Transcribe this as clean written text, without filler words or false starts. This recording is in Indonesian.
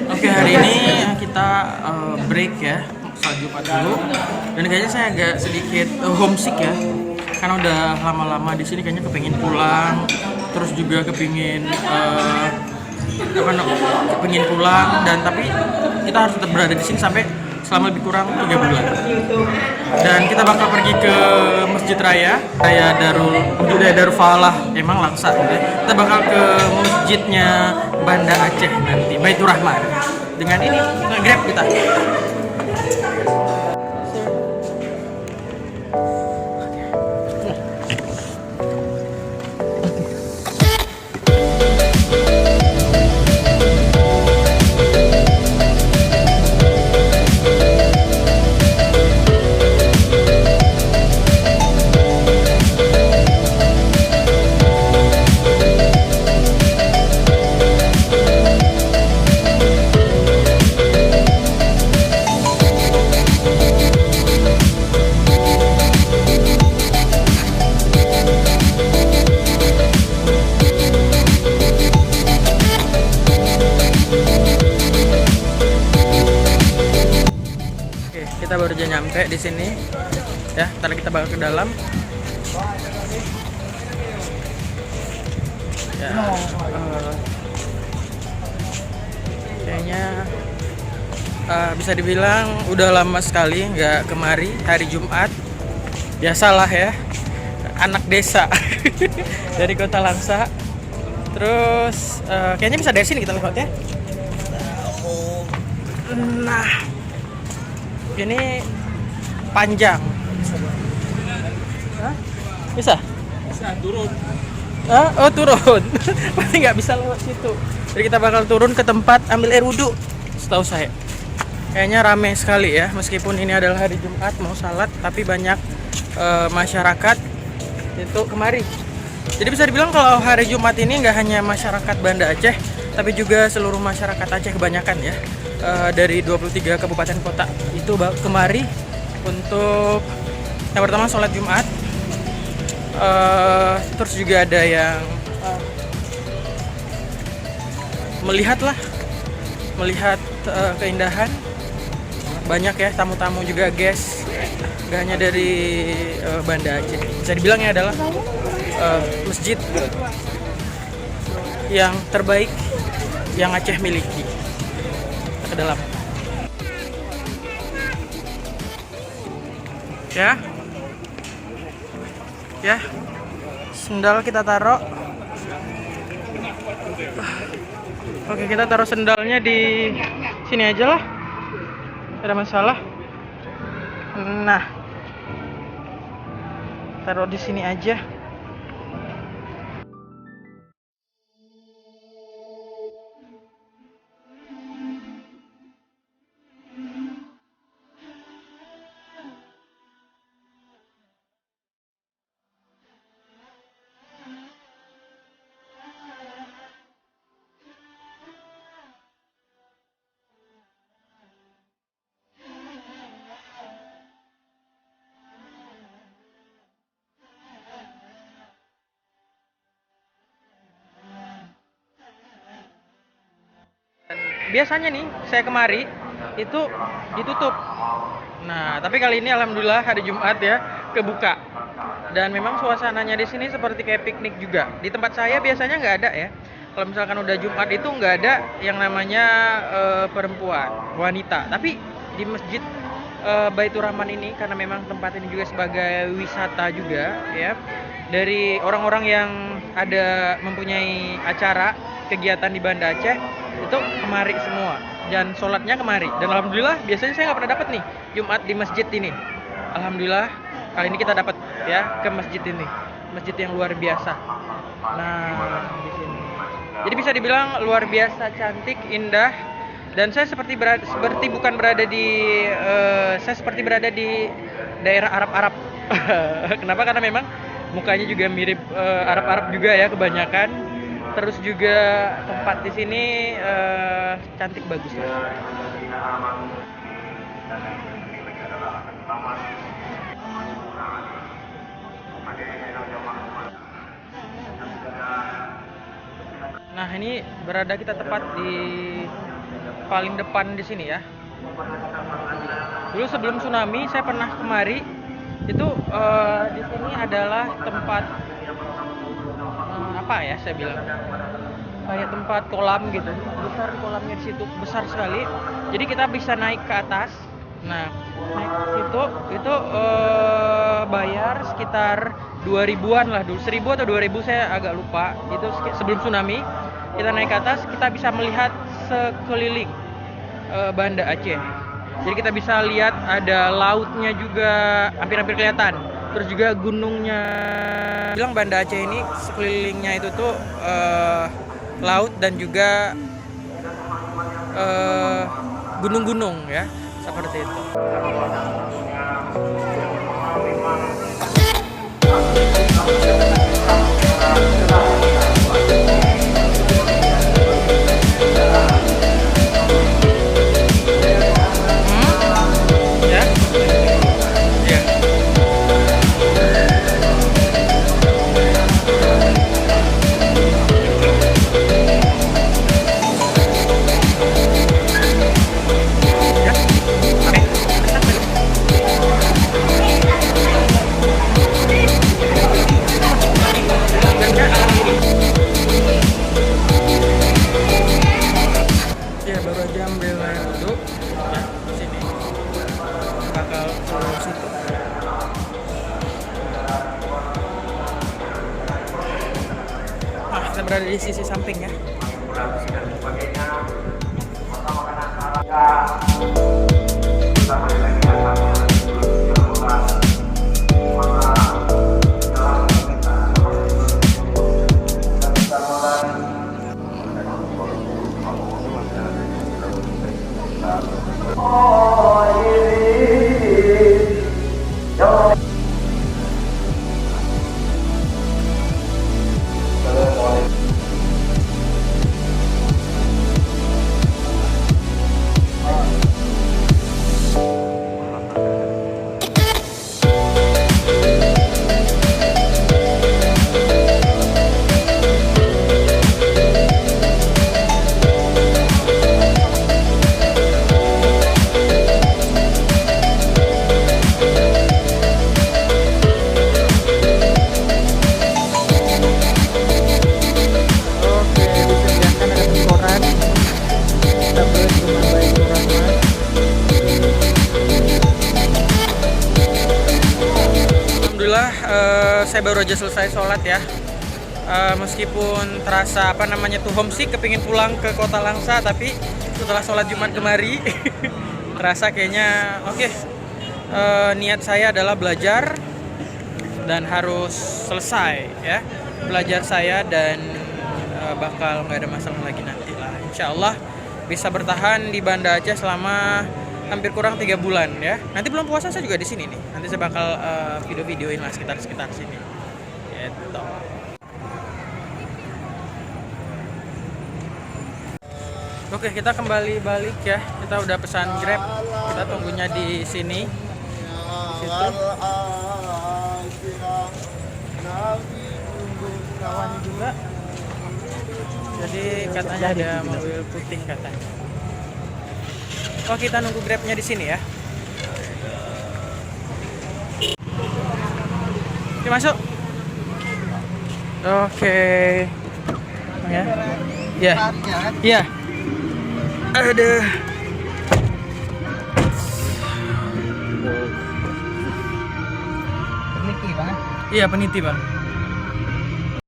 Oke, hari ini kita break ya, sholat Jumat dulu. Dan kayaknya saya agak sedikit homesick ya, karena udah lama-lama di sini kayaknya kepingin pulang. Terus juga kepingin kepingin pulang, dan tapi kita harus tetap berada di sini sampai selama lebih kurang 3 bulan. Dan kita bakal pergi ke Masjid Raya Darul Falah, emang Langsa gitu ya. Kita bakal ke masjidnya Banda Aceh nanti, Baitur Rahman. Dengan ini nge-grab kita. Kita baru aja nyampe di sini ya, ntar kita bakal ke dalam ya. Kayaknya bisa dibilang udah lama sekali nggak kemari hari Jumat. Biasalah ya, anak desa dari kota Langsa. Terus kayaknya bisa dari sini kita lihat ya. Nah, ini panjang. Hah? Bisa? Bisa turun. Oh turun. Pasti nggak bisa lewat situ. Jadi kita bakal turun ke tempat ambil air wudhu. Setahu saya, kayaknya rame sekali ya. Meskipun ini adalah hari Jumat mau salat, tapi banyak masyarakat itu kemari. Jadi bisa dibilang kalau hari Jumat ini nggak hanya masyarakat Banda Aceh, tapi juga seluruh masyarakat Aceh kebanyakan ya. Dari 23 kabupaten kota itu kemari untuk yang pertama sholat Jumat, terus juga ada yang melihat keindahan. Banyak ya tamu-tamu juga guys, gak hanya dari Banda Aceh. Bisa dibilang ya adalah masjid yang terbaik yang Aceh miliki. Ke dalam ya, sendal kita taruh. Oke, kita taruh sendalnya di sini aja lah, tidak ada masalah. Nah, taruh di sini aja. Biasanya nih saya kemari itu ditutup. Nah, tapi kali ini alhamdulillah hari Jumat ya kebuka. Dan memang suasananya di sini seperti kayak piknik juga. Di tempat saya biasanya nggak ada ya. Kalau misalkan udah Jumat itu nggak ada yang namanya perempuan, wanita. Tapi di masjid Baitur Rahman ini, karena memang tempat ini juga sebagai wisata juga ya. Dari orang-orang yang ada mempunyai acara kegiatan di Banda Aceh itu kemari semua, dan sholatnya kemari. Dan alhamdulillah biasanya saya nggak pernah dapat nih Jumat di masjid ini. Alhamdulillah kali ini kita dapat ya ke masjid ini, masjid yang luar biasa. Nah, di sini jadi bisa dibilang luar biasa cantik, indah. Dan saya seperti berada di daerah Arab-Arab. Kenapa? Karena memang mukanya juga mirip Arab-Arab juga ya kebanyakan. Terus juga tempat di sini cantik, bagus lah. Nah, ini berada kita tepat di paling depan di sini ya. Dulu sebelum tsunami saya pernah kemari. Itu di sini adalah tempat apa ya saya bilang, kayak tempat kolam gitu, besar kolamnya di situ, besar sekali. Jadi kita bisa naik ke atas. Nah, naik ke situ itu bayar sekitar 2000-an lah dulu, 1000 atau 2000 saya agak lupa. Itu sebelum tsunami. Kita naik ke atas, kita bisa melihat sekeliling Banda Aceh. Jadi kita bisa lihat ada lautnya juga, hampir-hampir kelihatan. Terus juga gunungnya. Bilang Banda Aceh ini sekelilingnya itu tuh laut dan juga gunung-gunung ya, seperti itu. Kita berada di sisi samping ya. Saya baru aja selesai sholat ya. Meskipun terasa tuh homesick, kepingin pulang ke Kota Langsa, tapi setelah sholat Jumat kemari terasa kayaknya oke. Niat saya adalah belajar dan harus selesai ya belajar saya, dan bakal nggak ada masalah lagi nanti lah. Insya Allah bisa bertahan di Banda Aceh selama hampir kurang 3 bulan ya. Nanti belum puasa saya juga di sini nih. Nanti saya bakal video-videoin lah sekitar sini. Gitu. Oke, kita kembali balik ya. Kita udah pesan Grab. Kita tunggunya di sini. Situ. Kawan juga. Jadi katanya ada mobil putih katanya. Oh, kita nunggu Grabnya di sini ya. Oke, masuk. Oke. Ya. Ya. Ya. Ada. Peniti, Bang. Iya, peniti, Bang.